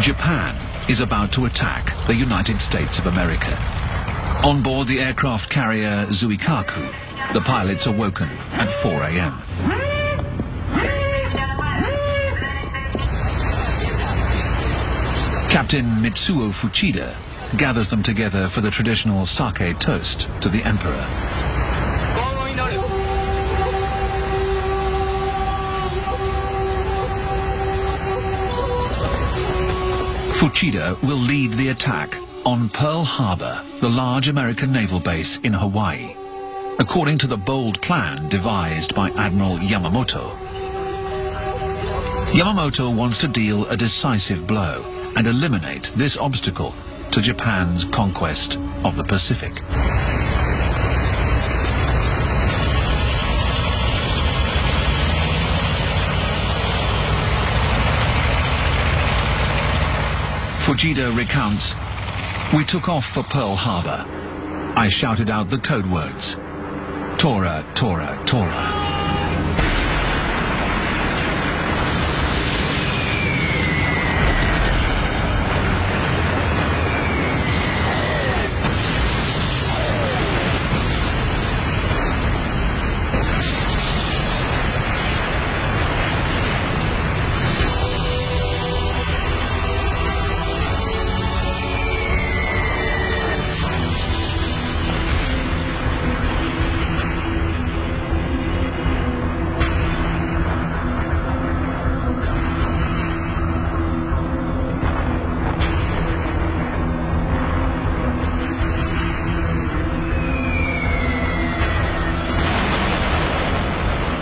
Japan is about to attack the United States of America. On board the aircraft carrier Zuikaku, the pilots are woken at 4 a.m. Captain Mitsuo Fuchida gathers them together for the traditional sake toast to the emperor. Fuchida will lead the attack on Pearl Harbor, the large American naval base in Hawaii, according to the bold plan devised by Admiral Yamamoto. Yamamoto wants to deal a decisive blow and eliminate this obstacle to Japan's conquest of the Pacific. Fuchida recounts, "We took off for Pearl Harbor. I shouted out the code words, Tora, Tora, Tora.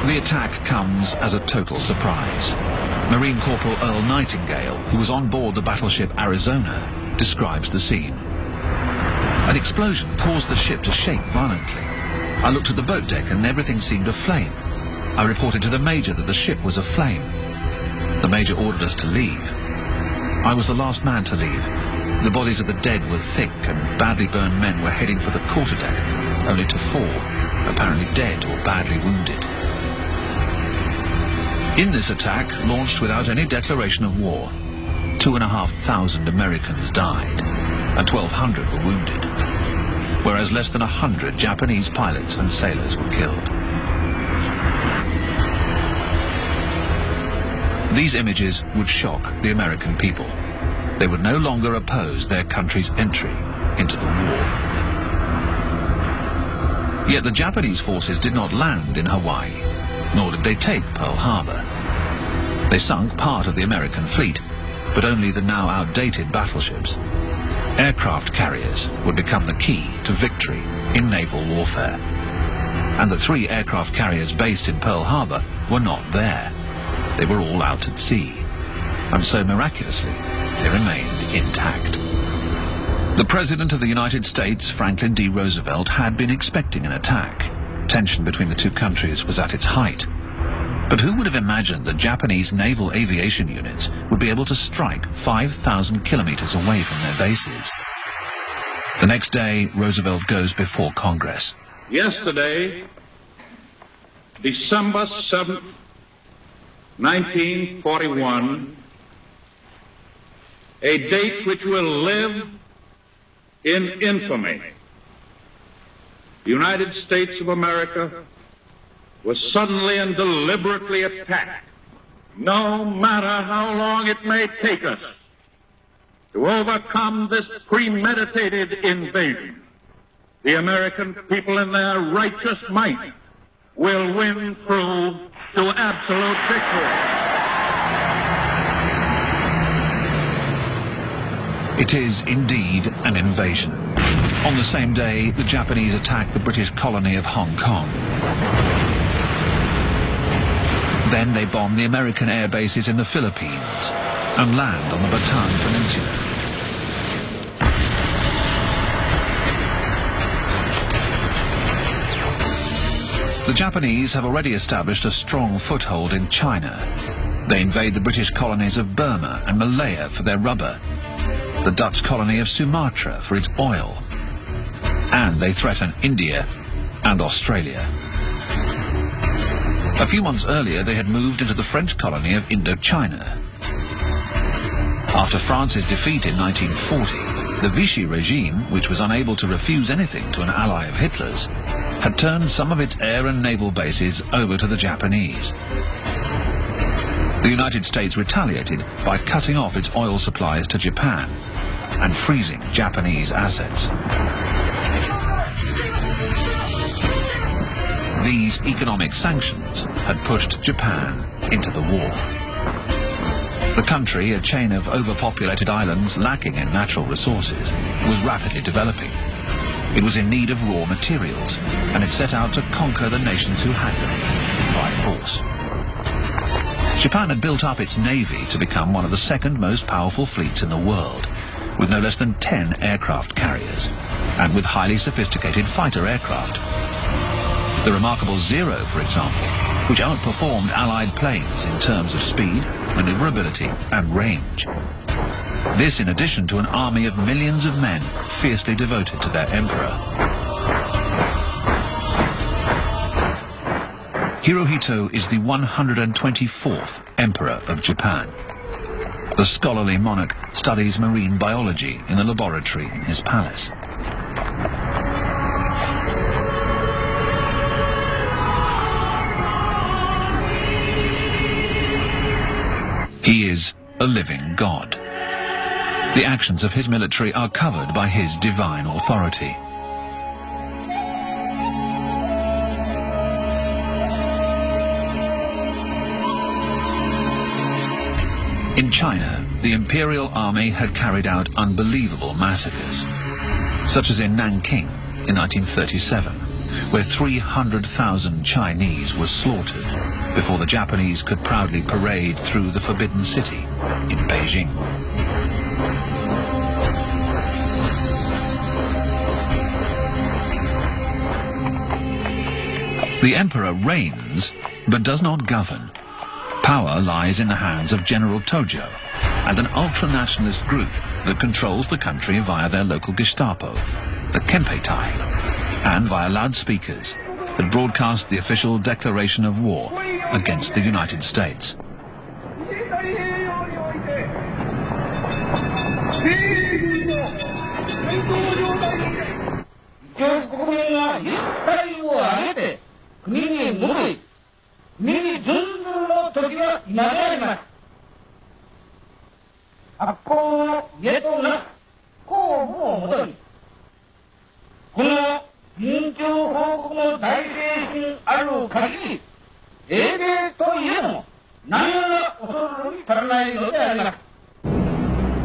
The attack comes as a total surprise. Marine Corporal Earl Nightingale, who was on board the battleship Arizona, describes the scene. An explosion caused the ship to shake violently. I looked at the boat deck and everything seemed aflame. I reported to the Major that the ship was aflame. The Major ordered us to leave. I was the last man to leave. The bodies of the dead were thick and badly burned men were heading for the quarterdeck, only to fall, apparently dead or badly wounded. In this attack, launched without any declaration of war, 2,500 Americans died and 1,200 were wounded, whereas less than 100 Japanese pilots and sailors were killed. These images would shock the American people. They would no longer oppose their country's entry into the war. Yet the Japanese forces did not land in Hawaii, nor did they take Pearl Harbor. They sunk part of the American fleet, but only the now outdated battleships. Aircraft carriers would become the key to victory in naval warfare. And the 3 aircraft carriers based in Pearl Harbor were not there. They were all out at sea, and so miraculously they remained intact. The President of the United States, Franklin D. Roosevelt, had been expecting an attack. Tension between the two countries was at its height. But who would have imagined that Japanese naval aviation units would be able to strike 5,000 kilometers away from their bases? The next day, Roosevelt goes before Congress. Yesterday, December 7th, 1941, a date which will live in infamy. The United States of America was suddenly and deliberately attacked. No matter how long it may take us to overcome this premeditated invasion, the American people in their righteous might will win through to absolute victory. It is indeed an invasion. On the same day, the Japanese attack the British colony of Hong Kong. Then they bomb the American air bases in the Philippines and land on the Bataan Peninsula. The Japanese have already established a strong foothold in China. They invade the British colonies of Burma and Malaya for their rubber, the Dutch colony of Sumatra for its oil, and they threaten India and Australia. A few months earlier, they had moved into the French colony of Indochina. After France's defeat in 1940, the Vichy regime, which was unable to refuse anything to an ally of Hitler's, had turned some of its air and naval bases over to the Japanese. The United States retaliated by cutting off its oil supplies to Japan and freezing Japanese assets. These economic sanctions had pushed Japan into the war. The country, a chain of overpopulated islands lacking in natural resources, was rapidly developing. It was in need of raw materials, and it set out to conquer the nations who had them by force. Japan had built up its navy to become one of the second most powerful fleets in the world, with no less than 10 aircraft carriers, and with highly sophisticated fighter aircraft. The remarkable Zero, for example, which outperformed Allied planes in terms of speed, maneuverability, and range. This in addition to an army of millions of men fiercely devoted to their emperor. Hirohito is the 124th Emperor of Japan. The scholarly monarch studies marine biology in a laboratory in his palace. He is a living god. The actions of his military are covered by his divine authority. In China, the imperial army had carried out unbelievable massacres, such as in Nanking in 1937, where 300,000 Chinese were slaughtered before the Japanese could proudly parade through the Forbidden City in Beijing. The emperor reigns, but does not govern. Power lies in the hands of General Tojo and an ultra-nationalist group that controls the country via their local Gestapo, the Kempeitai, and via loudspeakers that broadcast the official declaration of war against the United States.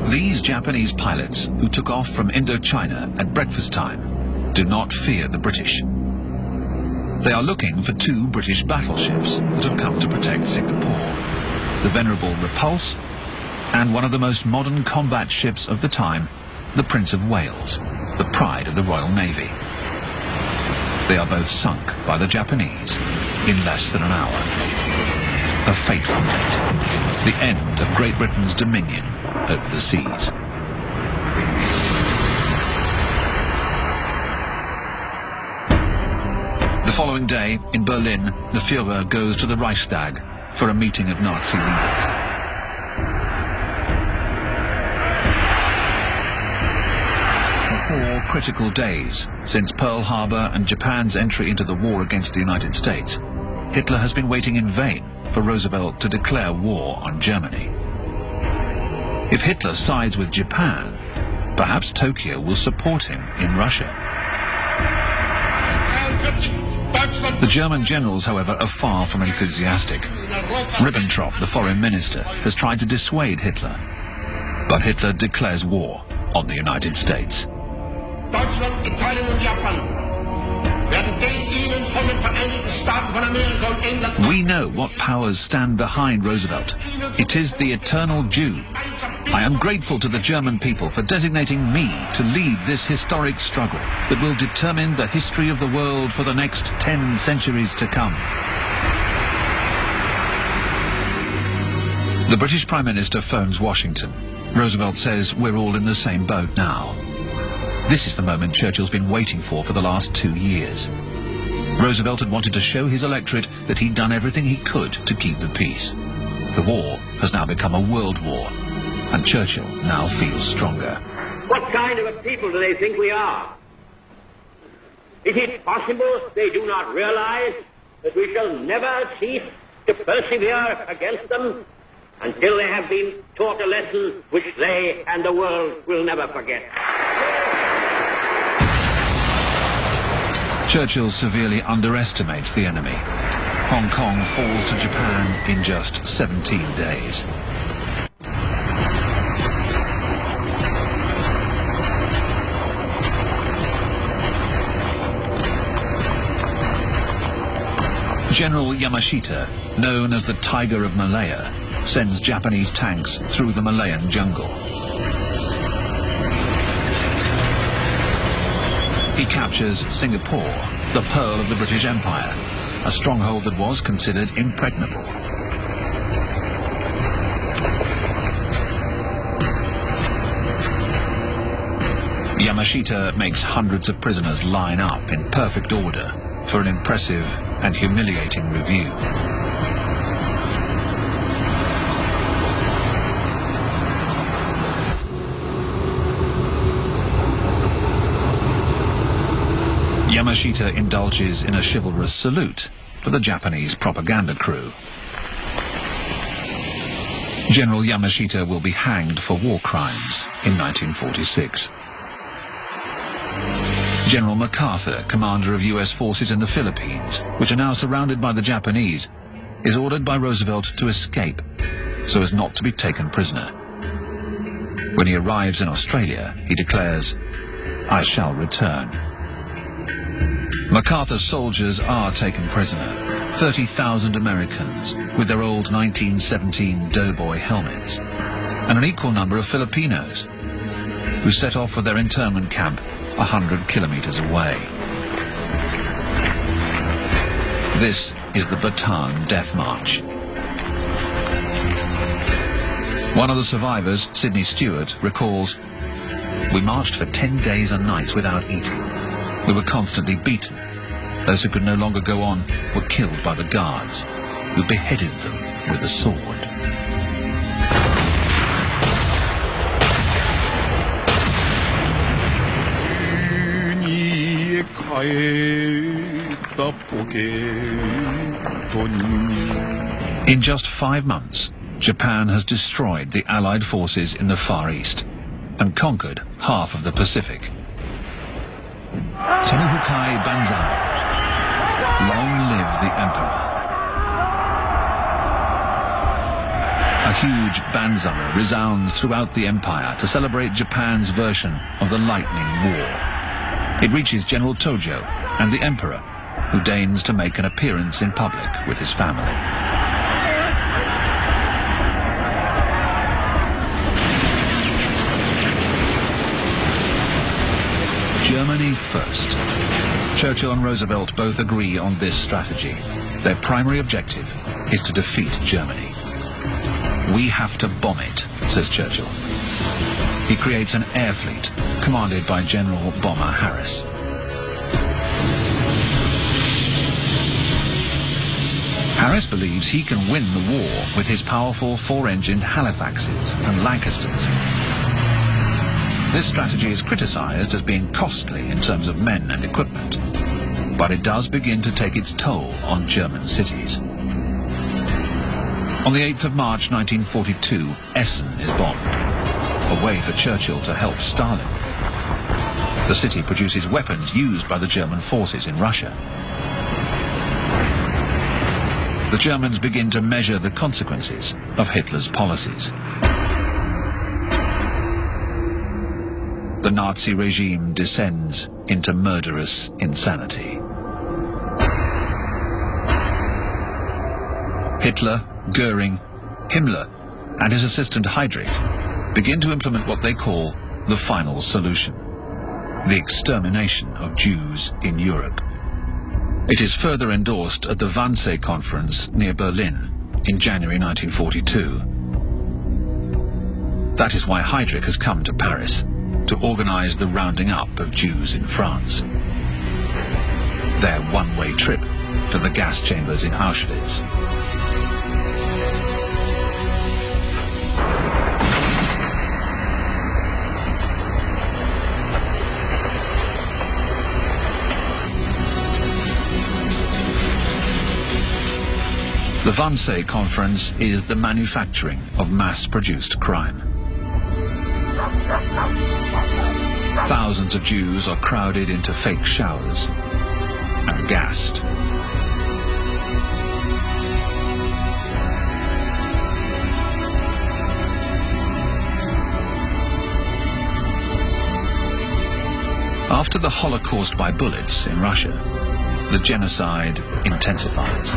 These Japanese pilots who took off from Indochina at breakfast time do not fear the British. They are looking for 2 British battleships that have come to protect Singapore, the venerable Repulse and one of the most modern combat ships of the time, the Prince of Wales, the pride of the Royal Navy. They are both sunk by the Japanese in less than an hour. A fateful date, the end of Great Britain's dominion over the seas. The following day, in Berlin, the Führer goes to the Reichstag for a meeting of Nazi leaders. For 4 critical days, since Pearl Harbor and Japan's entry into the war against the United States, Hitler has been waiting in vain for Roosevelt to declare war on Germany. If Hitler sides with Japan, perhaps Tokyo will support him in Russia. The German generals, however, are far from enthusiastic. Ribbentrop, the foreign minister, has tried to dissuade Hitler. But Hitler declares war on the United States. We know what powers stand behind Roosevelt. It is the eternal Jew. I am grateful to the German people for designating me to lead this historic struggle that will determine the history of the world for the next 10 centuries to come. The British Prime Minister phones Washington. Roosevelt says we're all in the same boat now. This is the moment Churchill's been waiting for the last 2 years. Roosevelt had wanted to show his electorate that he'd done everything he could to keep the peace. The war has now become a world war, and Churchill now feels stronger. What kind of a people do they think we are? Is it possible they do not realize that we shall never cease to persevere against them until they have been taught a lesson which they and the world will never forget? Churchill severely underestimates the enemy. Hong Kong falls to Japan in just 17 days. General Yamashita, known as the Tiger of Malaya, sends Japanese tanks through the Malayan jungle. He captures Singapore, the pearl of the British Empire, a stronghold that was considered impregnable. Yamashita makes hundreds of prisoners line up in perfect order for an impressive and humiliating review. Yamashita indulges in a chivalrous salute for the Japanese propaganda crew. General Yamashita will be hanged for war crimes in 1946. General MacArthur, commander of US forces in the Philippines, which are now surrounded by the Japanese, is ordered by Roosevelt to escape so as not to be taken prisoner. When he arrives in Australia, he declares, "I shall return." MacArthur's soldiers are taken prisoner, 30,000 Americans with their old 1917 doughboy helmets, and an equal number of Filipinos, who set off for their internment camp 100 kilometers away. This is the Bataan Death March. One of the survivors, Sidney Stewart, recalls, "We marched for 10 days and nights without eating. We were constantly beaten. Those who could no longer go on were killed by the guards, who beheaded them with a sword." In just 5 months, Japan has destroyed the Allied forces in the Far East and conquered half of the Pacific. Tenuhukai Banzai. Long live the Emperor. A huge banzai resounds throughout the empire to celebrate Japan's version of the Lightning War. It reaches General Tojo and the Emperor, who deigns to make an appearance in public with his family. Germany first. Churchill and Roosevelt both agree on this strategy. Their primary objective is to defeat Germany. "We have to bomb it," says Churchill. He creates an air fleet commanded by General Bomber Harris. Harris believes he can win the war with his powerful 4-engined Halifaxes and Lancasters. This strategy is criticized as being costly in terms of men and equipment, but it does begin to take its toll on German cities. On the 8th of March 1942, Essen is bombed, a way for Churchill to help Stalin. The city produces weapons used by the German forces in Russia. The Germans begin to measure the consequences of Hitler's policies. The Nazi regime descends into murderous insanity. Hitler, Goering, Himmler, and his assistant Heydrich begin to implement what they call the final solution: the extermination of Jews in Europe. It is further endorsed at the Wannsee Conference near Berlin in January 1942. That is why Heydrich has come to Paris, to organize the rounding up of Jews in France. Their one-way trip to the gas chambers in Auschwitz. The Wannsee Conference is the manufacturing of mass-produced crime. Thousands of Jews are crowded into fake showers and gassed. After the Holocaust by bullets in Russia, the genocide intensifies.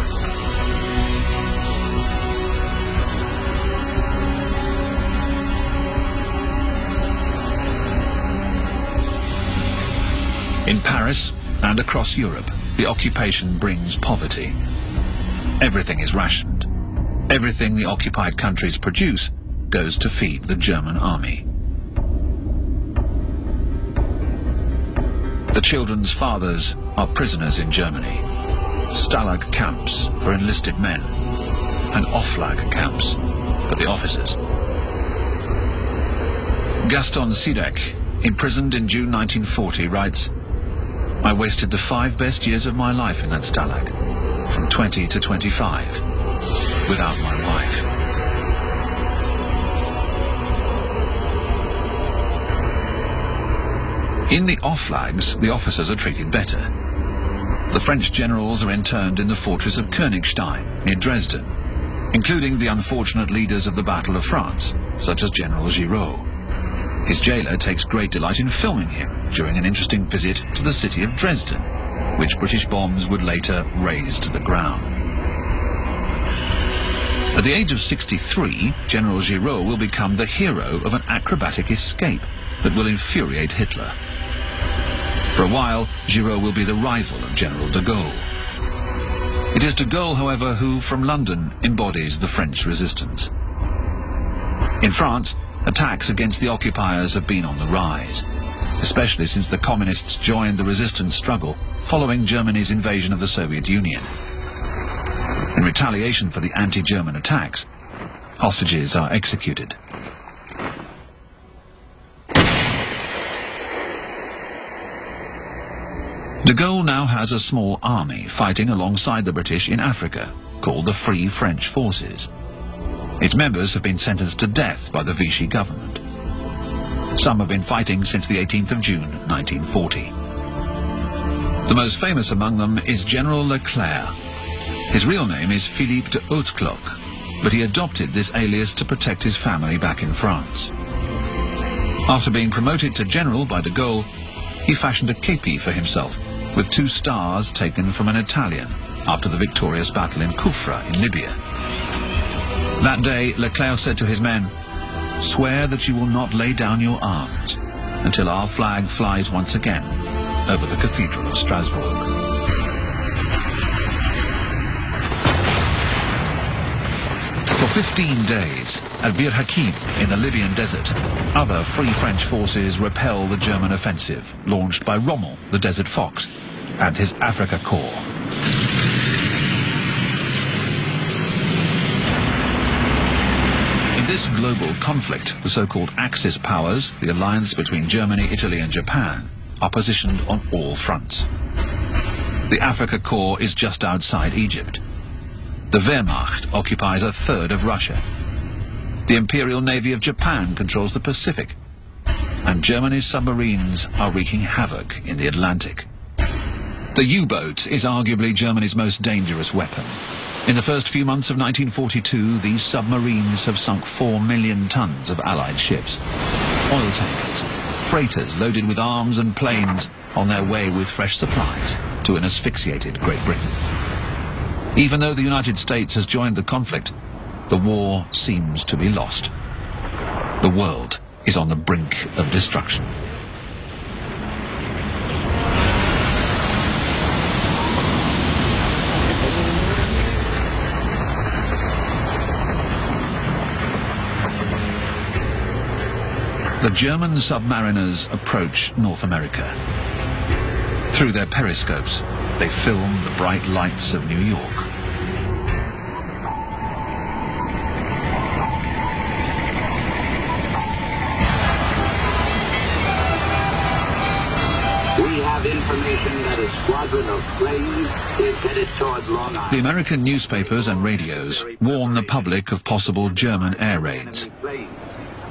In Paris and across Europe, the occupation brings poverty. Everything is rationed. Everything the occupied countries produce goes to feed the German army. The children's fathers are prisoners in Germany. Stalag camps for enlisted men and Oflag camps for the officers. Gaston Sidek, imprisoned in June 1940, writes, "I wasted the 5 best years of my life in that stalag, from 20 to 25, without my wife." In the Oflags, the officers are treated better. The French generals are interned in the fortress of Königstein, near Dresden, including the unfortunate leaders of the Battle of France, such as General Giraud. His jailer takes great delight in filming him during an interesting visit to the city of Dresden, which British bombs would later raze to the ground. At the age of 63, General Giraud will become the hero of an acrobatic escape that will infuriate Hitler. For a while, Giraud will be the rival of General de Gaulle. It is de Gaulle, however, who, from London, embodies the French resistance. In France, attacks against the occupiers have been on the rise, especially since the communists joined the resistance struggle following Germany's invasion of the Soviet Union. In retaliation for the anti-German attacks, hostages are executed. De Gaulle now has a small army fighting alongside the British in Africa, called the Free French Forces. Its members have been sentenced to death by the Vichy government. Some have been fighting since the 18th of June 1940. The most famous among them is General Leclerc. His real name is Philippe de Hautecloque, but he adopted this alias to protect his family back in France. After being promoted to general by de Gaulle, he fashioned a képi for himself, with 2 stars taken from an Italian after the victorious battle in Kufra in Libya. That day, Leclerc said to his men, "Swear that you will not lay down your arms until our flag flies once again over the Cathedral of Strasbourg." For 15 days, at Bir Hakeim in the Libyan desert, other Free French forces repel the German offensive, launched by Rommel, the Desert Fox, and his Afrika Korps. In this global conflict, the so-called Axis powers, the alliance between Germany, Italy and Japan, are positioned on all fronts. The Afrika Korps is just outside Egypt. The Wehrmacht occupies 1/3 of Russia. The Imperial Navy of Japan controls the Pacific. And Germany's submarines are wreaking havoc in the Atlantic. The U-boat is arguably Germany's most dangerous weapon. In the first few months of 1942, these submarines have sunk 4 million tons of Allied ships. Oil tankers, freighters loaded with arms and planes on their way with fresh supplies to an asphyxiated Great Britain. Even though the United States has joined the conflict, the war seems to be lost. The world is on the brink of destruction. The German submariners approach North America. Through their periscopes, they film the bright lights of New York. We have information information that a squadron of planes is headed toward Long Island. The American newspapers and radios warn the public of possible German air raids.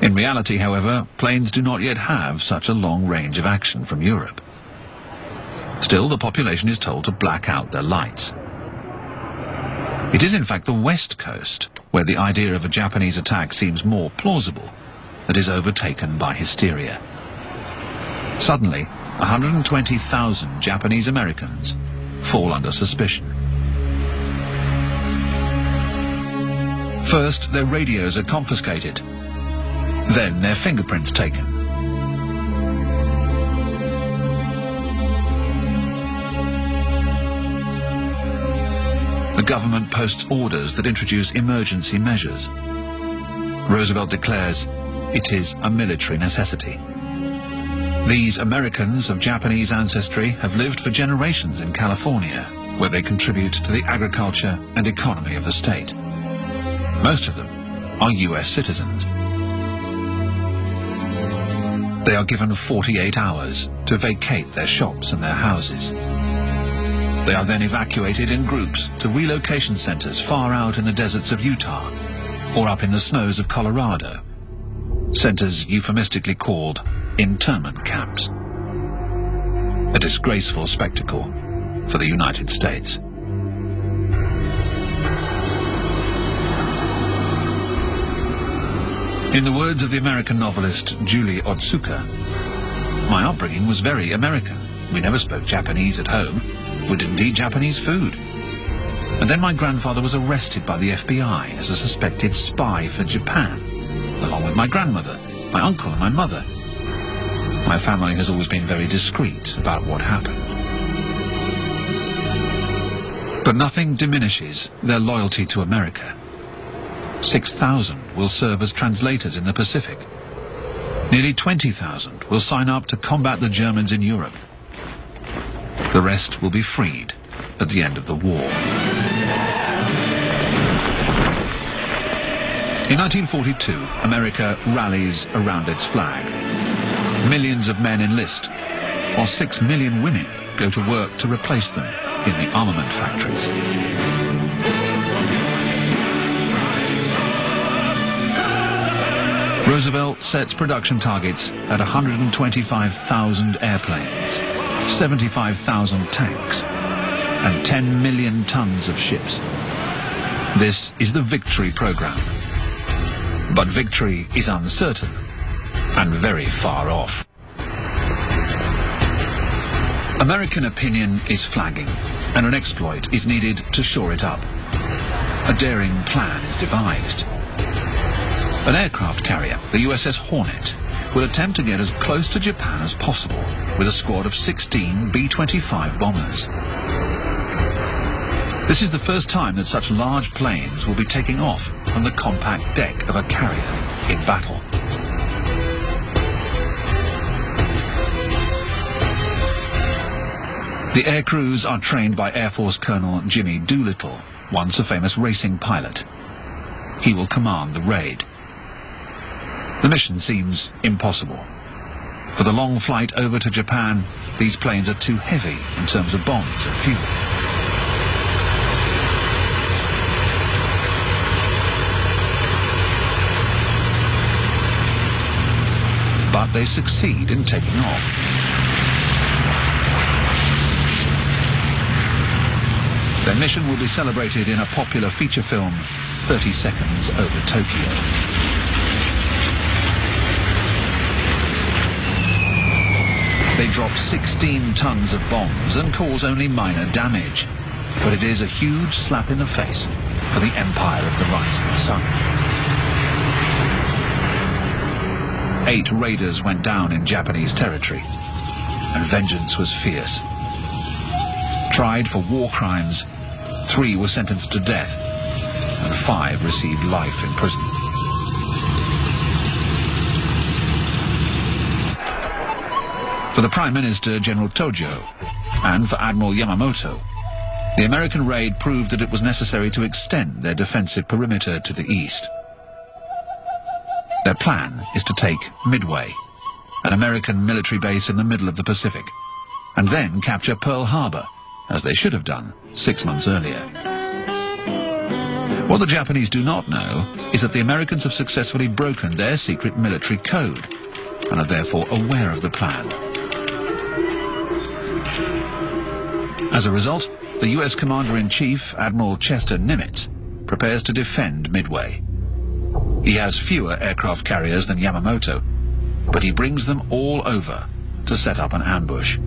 In reality, however, planes do not yet have such a long range of action from Europe. Still, the population is told to black out their lights. It is in fact the West Coast, where the idea of a Japanese attack seems more plausible, that is overtaken by hysteria. Suddenly, 120,000 Japanese Americans fall under suspicion. First, their radios are confiscated. Then their fingerprints taken. The government posts orders that introduce emergency measures. Roosevelt declares it is a military necessity. These Americans of Japanese ancestry have lived for generations in California, where they contribute to the agriculture and economy of the state. Most of them are US citizens. They are given 48 hours to vacate their shops and their houses. They are then evacuated in groups to relocation centers far out in the deserts of Utah or up in the snows of Colorado, centers euphemistically called internment camps. A disgraceful spectacle for the United States. In the words of the American novelist Julie Otsuka, my upbringing was very American. We never spoke Japanese at home. We didn't eat Japanese food. And then my grandfather was arrested by the FBI as a suspected spy for Japan, along with my grandmother, my uncle and my mother. My family has always been very discreet about what happened. But nothing diminishes their loyalty to America. 6,000 will serve as translators in the Pacific. Nearly 20,000 will sign up to combat the Germans in Europe. The rest will be freed at the end of the war. In 1942, America rallies around its flag. Millions of men enlist, while 6 million women go to work to replace them in the armament factories. Roosevelt sets production targets at 125,000 airplanes, 75,000 tanks, and 10 million tons of ships. This is the victory program. But victory is uncertain and very far off. American opinion is flagging, and an exploit is needed to shore it up. A daring plan is devised. An aircraft carrier, the USS Hornet, will attempt to get as close to Japan as possible with a squad of 16 B-25 bombers. This is the first time that such large planes will be taking off from the compact deck of a carrier in battle. The air crews are trained by Air Force Colonel Jimmy Doolittle, once a famous racing pilot. He will command the raid. The mission seems impossible. For the long flight over to Japan, these planes are too heavy in terms of bombs and fuel. But they succeed in taking off. Their mission will be celebrated in a popular feature film, 30 Seconds Over Tokyo. They drop 16 tons of bombs and cause only minor damage. But it is a huge slap in the face for the empire of the rising sun. 8 raiders went down in Japanese territory, and vengeance was fierce. Tried for war crimes, 3 were sentenced to death, and 5 received life in prison. For the Prime Minister, General Tojo, and for Admiral Yamamoto, the American raid proved that it was necessary to extend their defensive perimeter to the east. Their plan is to take Midway, an American military base in the middle of the Pacific. and then capture Pearl Harbor, as they should have done 6 months earlier. What the Japanese do not know is that the Americans have successfully broken their secret military code and are therefore aware of the plan. As a result, the US Commander-in-Chief, Admiral Chester Nimitz, prepares to defend Midway. He has fewer aircraft carriers than Yamamoto, but he brings them all over to set up an ambush.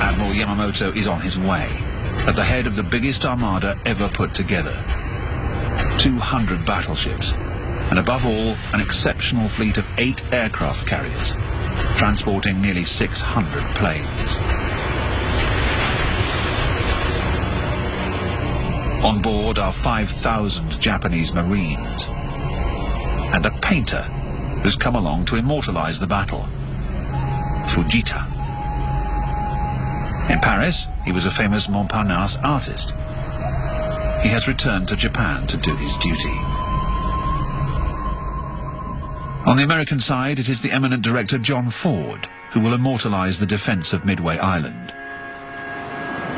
Admiral Yamamoto is on his way, at the head of the biggest armada ever put together. 200 battleships, and above all, an exceptional fleet of 8 aircraft carriers, transporting nearly 600 planes. On board are 5,000 Japanese Marines, and a painter who's come along to immortalize the battle, Fujita. In Paris, he was a famous Montparnasse artist. He has returned to Japan to do his duty. On the American side, it is the eminent director John Ford who will immortalize the defense of Midway Island.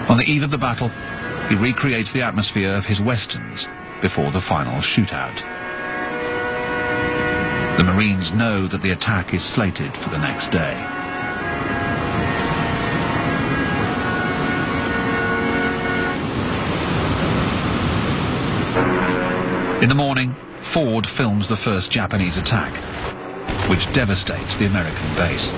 On the eve of the battle, he recreates the atmosphere of his westerns before the final shootout. The Marines know that the attack is slated for the next day. In the morning, Ford films the first Japanese attack, which devastates the American base.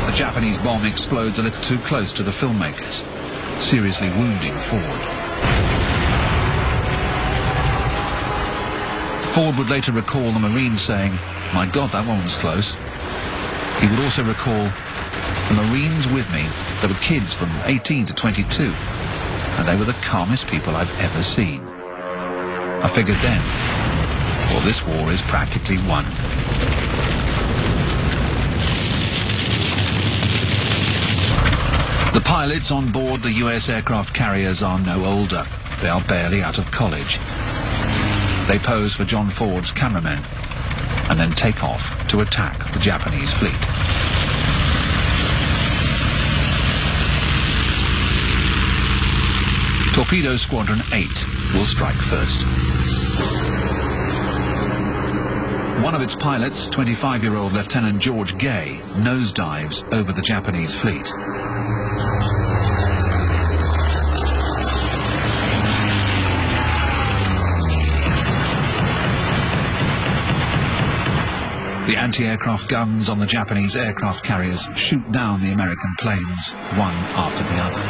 The Japanese bomb explodes a little too close to the filmmakers, seriously wounding Ford. Ford would later recall the Marines saying, "My God, that one was close." He would also recall, "The Marines with me, there were kids from 18 to 22, and they were the calmest people I've ever seen." I figured then, well, this war is practically won. The pilots on board the US aircraft carriers are no older. They are barely out of college. They pose for John Ford's cameramen and then take off to attack the Japanese fleet. Torpedo Squadron 8 will strike first. One of its pilots, 25-year-old Lieutenant George Gay, nosedives over the Japanese fleet. The anti-aircraft guns on the Japanese aircraft carriers shoot down the American planes, one after the other.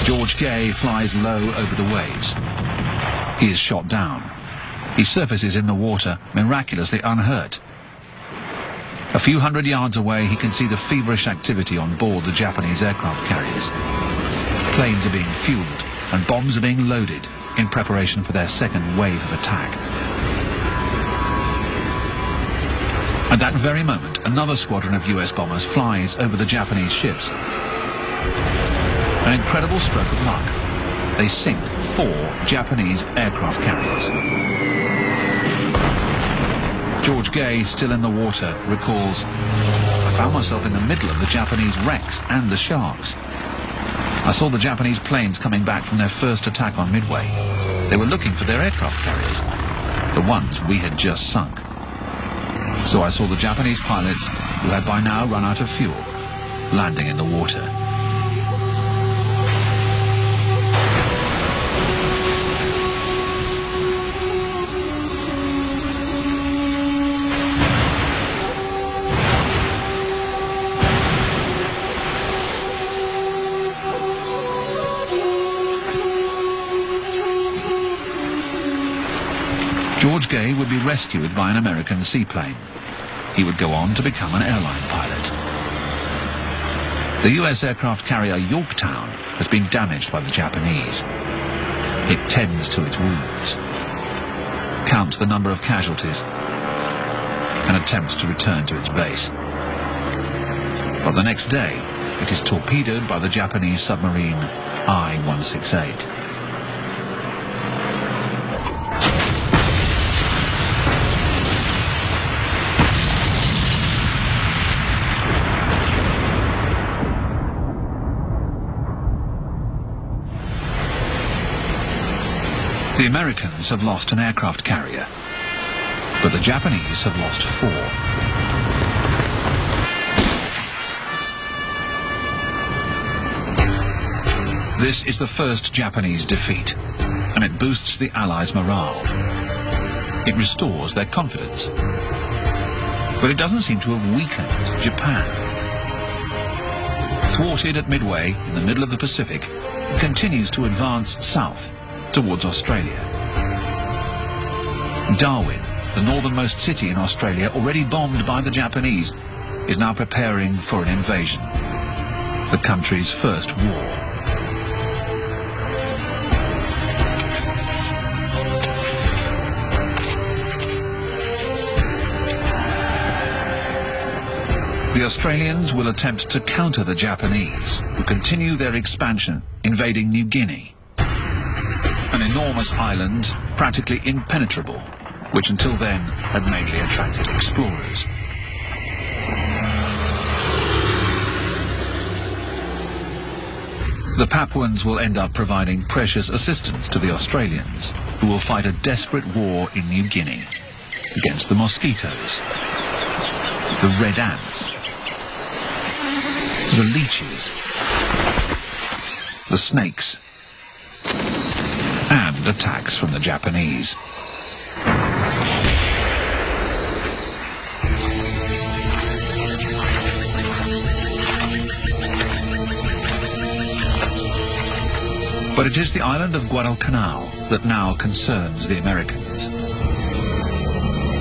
George Gay flies low over the waves. He is shot down. He surfaces in the water, miraculously unhurt. A few hundred yards away, he can see the feverish activity on board the Japanese aircraft carriers. Planes are being fueled and bombs are being loaded in preparation for their second wave of attack. At that very moment, another squadron of US bombers flies over the Japanese ships. An incredible stroke of luck. They sink 4 Japanese aircraft carriers. George Gay, still in the water, recalls, "I found myself in the middle of the Japanese wrecks and the sharks. I saw the Japanese planes coming back from their first attack on Midway. They were looking for their aircraft carriers, the ones we had just sunk. So I saw the Japanese pilots, who had by now run out of fuel, landing in the water." George Gay would be rescued by an American seaplane. He would go on to become an airline pilot. The US aircraft carrier Yorktown has been damaged by the Japanese. It tends to its wounds, counts the number of casualties, and attempts to return to its base. But the next day, it is torpedoed by the Japanese submarine I-168. The Americans have lost an aircraft carrier, but the Japanese have lost 4. This is the first Japanese defeat, and it boosts the Allies' morale. It restores their confidence. But it doesn't seem to have weakened Japan. Thwarted at Midway, in the middle of the Pacific, it continues to advance south towards Australia. Darwin, the northernmost city in Australia, already bombed by the Japanese, is now preparing for an invasion, the country's first war. The Australians will attempt to counter the Japanese, who continue their expansion, invading New Guinea, an enormous island practically impenetrable, which until then had mainly attracted explorers. The Papuans will end up providing precious assistance to the Australians, who will fight a desperate war in New Guinea against the mosquitoes, the red ants, the leeches, the snakes, and attacks from the Japanese. But it is the island of Guadalcanal that now concerns the Americans.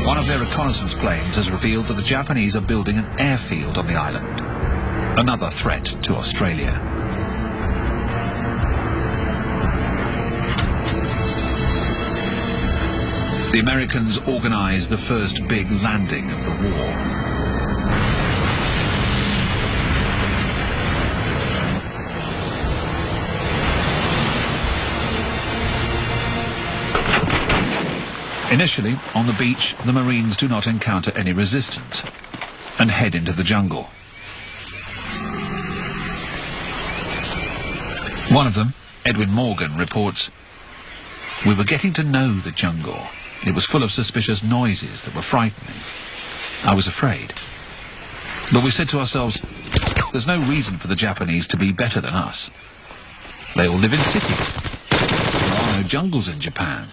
One of their reconnaissance planes has revealed that the Japanese are building an airfield on the island, another threat to Australia. The Americans organized the first big landing of the war. Initially, on the beach, the Marines do not encounter any resistance and head into the jungle. One of them, Edwin Morgan, reports, "We were getting to know the jungle. It was full of suspicious noises that were frightening. I was afraid. But we said to ourselves, there's no reason for the Japanese to be better than us. They all live in cities. There are no jungles in Japan."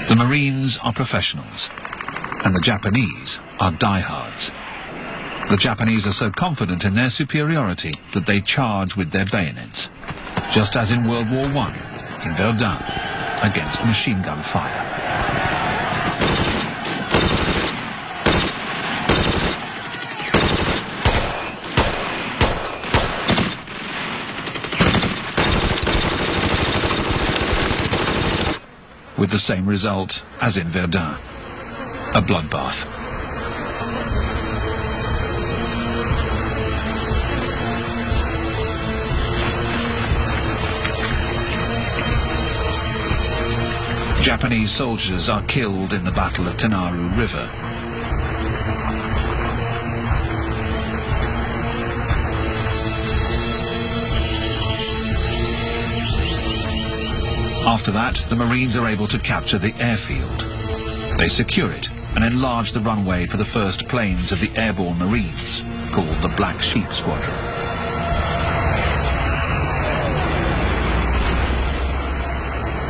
The Marines are professionals, and the Japanese are diehards. The Japanese are so confident in their superiority that they charge with their bayonets, just as in World War I, in Verdun, against machine gun fire. With the same result as in Verdun, a bloodbath. Japanese soldiers are killed in the Battle of Tenaru River. After that, the Marines are able to capture the airfield. They secure it and enlarge the runway for the first planes of the airborne Marines, called the Black Sheep Squadron.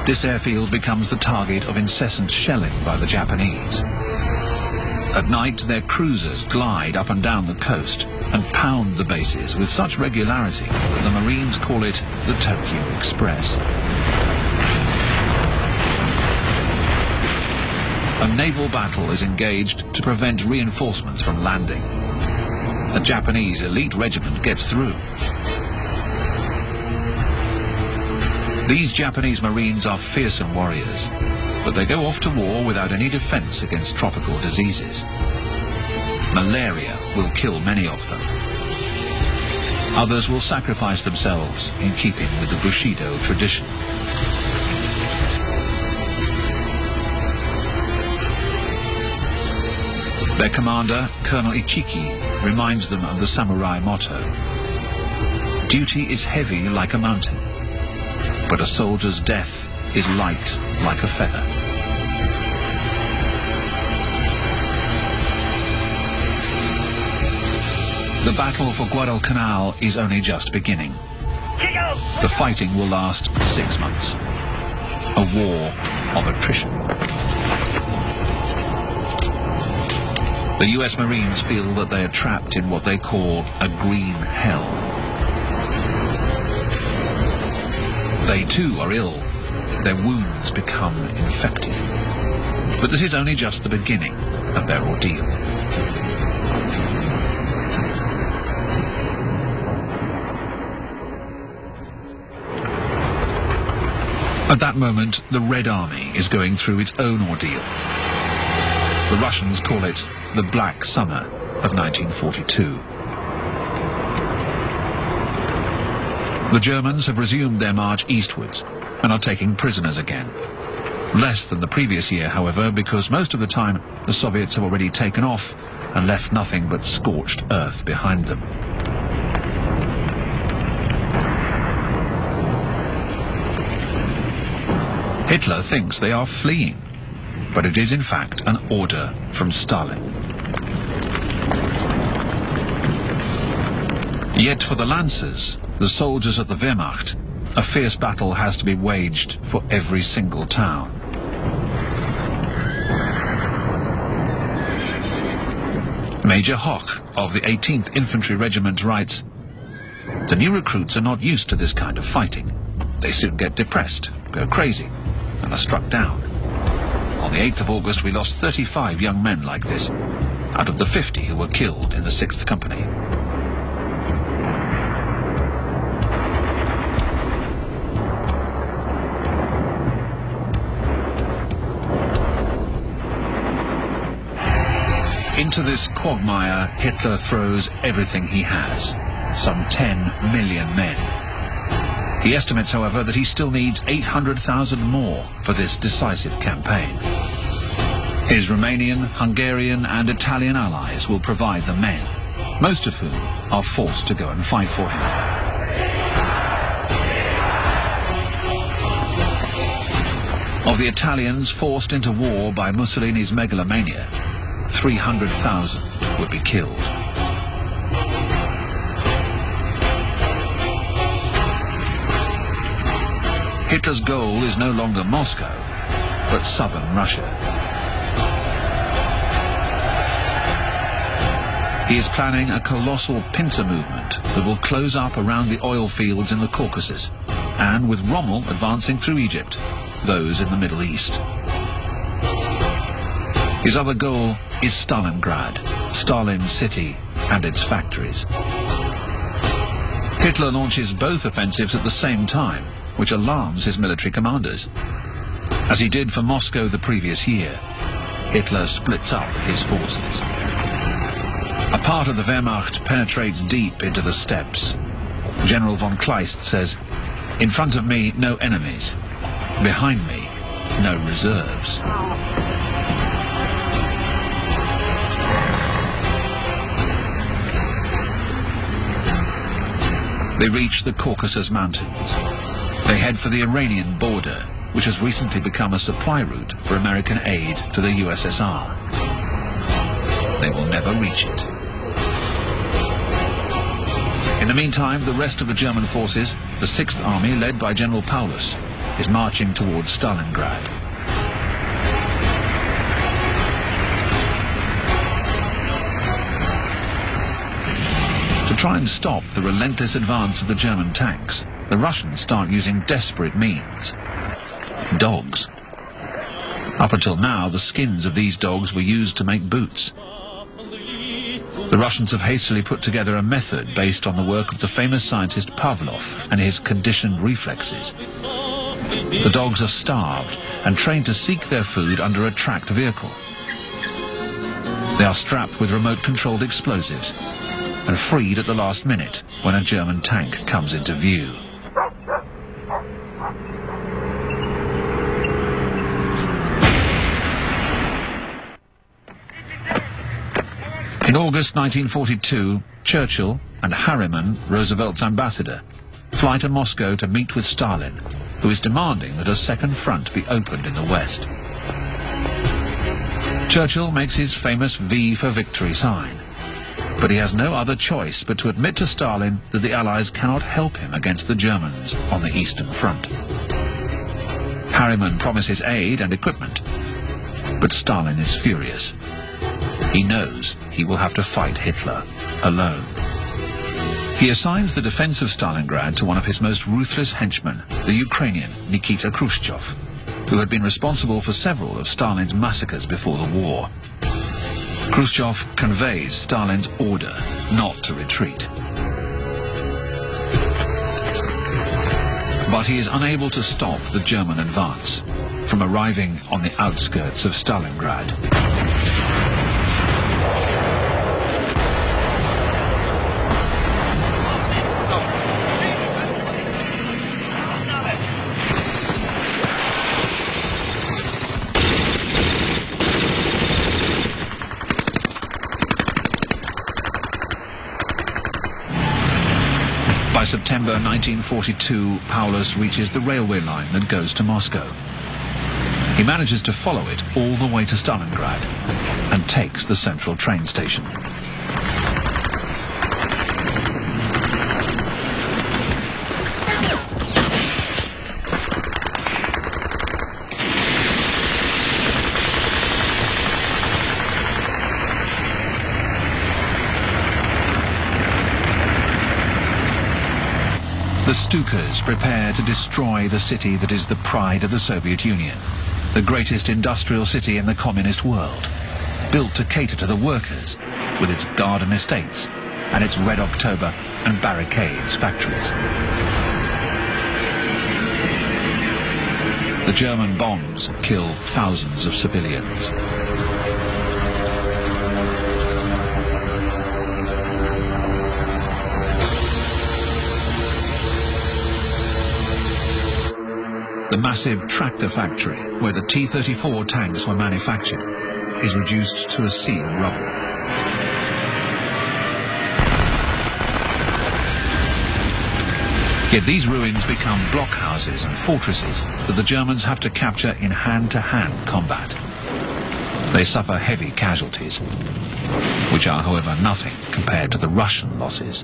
This airfield becomes the target of incessant shelling by the Japanese. At night, their cruisers glide up and down the coast and pound the bases with such regularity that the Marines call it the Tokyo Express. A naval battle is engaged to prevent reinforcements from landing. A Japanese elite regiment gets through. These Japanese Marines are fearsome warriors. but they go off to war without any defense against tropical diseases. Malaria will kill many of them. Others will sacrifice themselves in keeping with the Bushido tradition. Their commander, Colonel Ichiki, reminds them of the samurai motto: duty is heavy like a mountain, but a soldier's death is light like a feather. The battle for Guadalcanal is only just beginning. The fighting will last 6 months. A war of attrition. The US Marines feel that they are trapped in what they call a green hell. They too are ill. Their wounds become infected. But this is only just the beginning of their ordeal. At that moment, the Red Army is going through its own ordeal. The Russians call it the Black Summer of 1942. The Germans have resumed their march eastwards and are taking prisoners again. Less than the previous year, however, because most of the time the Soviets have already taken off and left nothing but scorched earth behind them. Hitler thinks they are fleeing, but it is in fact an order from Stalin. Yet for the Lancers, the soldiers of the Wehrmacht, a fierce battle has to be waged for every single town. Major Hoch of the 18th Infantry Regiment writes, "The new recruits are not used to this kind of fighting. They soon get depressed, go crazy, and are struck down. On the 8th of August we lost 35 young men like this, out of the 50 who were killed in the 6th Company." Into this quagmire, Hitler throws everything he has, some 10 million men. He estimates, however, that he still needs 800,000 more for this decisive campaign. His Romanian, Hungarian and Italian allies will provide the men, most of whom are forced to go and fight for him. Of the Italians forced into war by Mussolini's megalomania, 300,000 would be killed. Hitler's goal is no longer Moscow, but southern Russia. He is planning a colossal pincer movement that will close up around the oil fields in the Caucasus, and with Rommel advancing through Egypt, those in the Middle East. His other goal is Stalingrad, Stalin City and its factories. Hitler launches both offensives at the same time, which alarms his military commanders. As he did for Moscow the previous year, Hitler splits up his forces. A part of the Wehrmacht penetrates deep into the steppes. General von Kleist says, "In front of me, no enemies. Behind me, no reserves." They reach the Caucasus Mountains. They head for the Iranian border, which has recently become a supply route for American aid to the USSR. They will never reach it. In the meantime, the rest of the German forces, the 6th Army led by General Paulus, is marching towards Stalingrad. To try and stop the relentless advance of the German tanks, the Russians start using desperate means. Dogs. Up until now, the skins of these dogs were used to make boots. The Russians have hastily put together a method based on the work of the famous scientist Pavlov and his conditioned reflexes. The dogs are starved and trained to seek their food under a tracked vehicle. They are strapped with remote-controlled explosives and freed at the last minute when a German tank comes into view. In August 1942, Churchill and Harriman, Roosevelt's ambassador, fly to Moscow to meet with Stalin, who is demanding that a second front be opened in the West. Churchill makes his famous V for victory sign, but he has no other choice but to admit to Stalin that the Allies cannot help him against the Germans on the Eastern Front. Harriman promises aid and equipment, but Stalin is furious. He knows he will have to fight Hitler alone. He assigns the defense of Stalingrad to one of his most ruthless henchmen, the Ukrainian Nikita Khrushchev, who had been responsible for several of Stalin's massacres before the war. Khrushchev conveys Stalin's order not to retreat. But he is unable to stop the German advance from arriving on the outskirts of Stalingrad. By September 1942, Paulus reaches the railway line that goes to Moscow. He manages to follow it all the way to Stalingrad and takes the central train station. The Stukas prepare to destroy the city that is the pride of the Soviet Union, the greatest industrial city in the communist world, built to cater to the workers with its garden estates and its Red October and barricades factories. The German bombs kill thousands of civilians. The massive tractor factory, where the T-34 tanks were manufactured, is reduced to a sea of rubble. Yet these ruins become blockhouses and fortresses that the Germans have to capture in hand-to-hand combat. They suffer heavy casualties, which are, however, nothing compared to the Russian losses.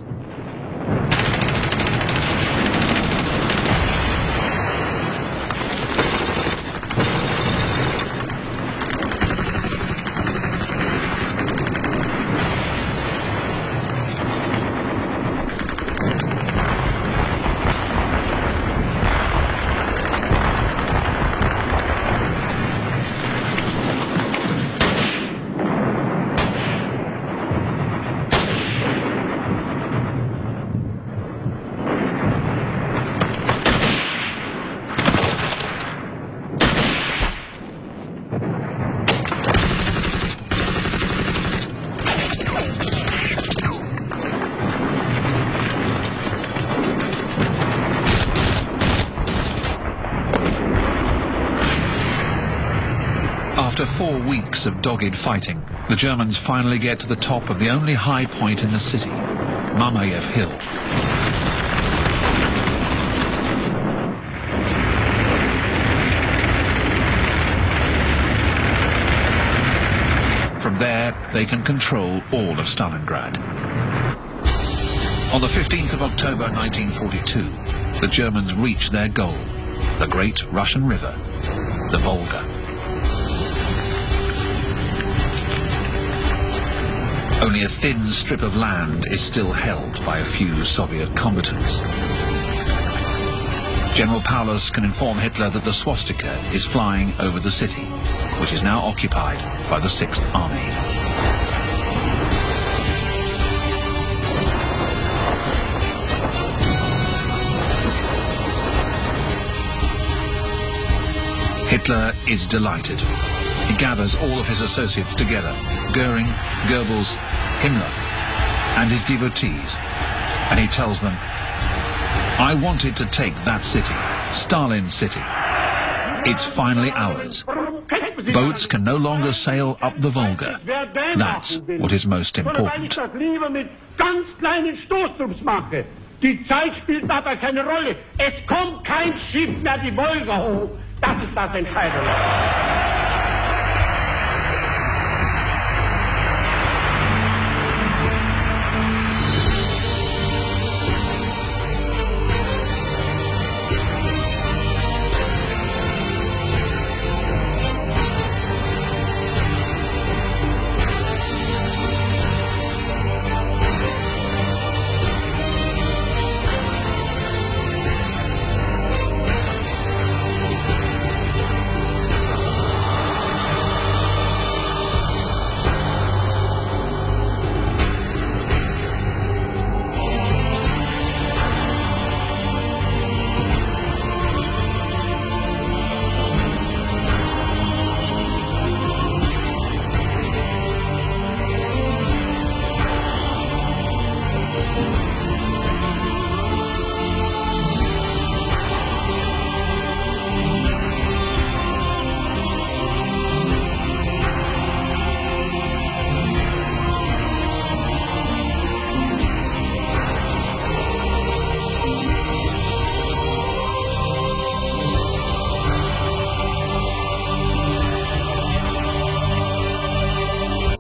After 4 weeks of dogged fighting, the Germans finally get to the top of the only high point in the city, Mamayev Hill. From there, they can control all of Stalingrad. On the 15th of October 1942, the Germans reach their goal, the great Russian river, the Volga. Only a thin strip of land is still held by a few Soviet combatants. General Paulus can inform Hitler that the swastika is flying over the city, which is now occupied by the 6th Army. Hitler is delighted. He gathers all of his associates together, Goering, Goebbels, Himmler, and his devotees, and he tells them, "I wanted to take that city, Stalin City. It's finally ours. Boats can no longer sail up the Volga. That's what is most important." Die Zeit spielt dabei keine Rolle. Es kommt kein Schiff mehr die Wolga hoch. Das ist das Entscheidende.